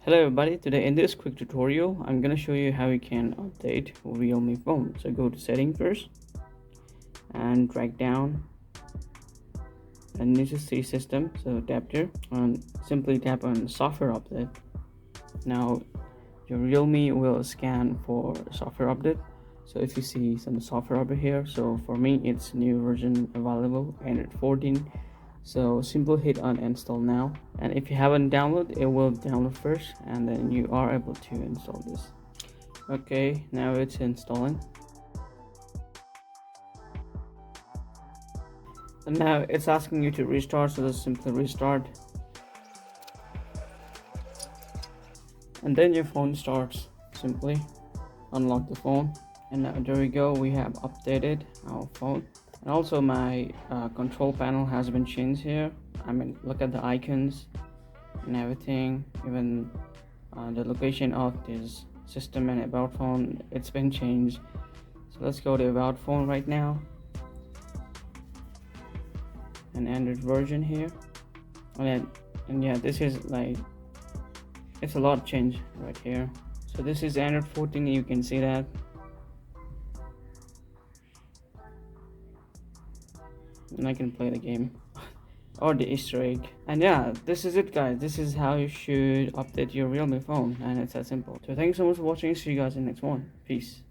Hello everybody, today in this quick tutorial I'm gonna show you how you can update Realme phone. So go to setting first and drag down and you just see system, so tap here and simply tap on software update. Now your Realme will scan for software update. So if you see some software update here, so for me it's new version available, Android 14. So simple hit on install now, and if you haven't downloaded, it will download first and then you are able to install this. Okay, now it's installing and now it's asking you to restart, so just simply restart and then your phone starts. Simply unlock the phone and now there we go, we have updated our phone. And also my control panel has been changed here. I mean, look at the icons and everything, even the location of this system and about phone, it's been changed. So let's go to about phone right now and Android version here, and yeah, this is like, it's a lot change right here. So this is Android 14, you can see that. And I can play the game or the Easter egg. And yeah, this is it guys, this is how you should update your Realme phone, and it's that simple. So thanks so much for watching, see you guys in the next one. Peace.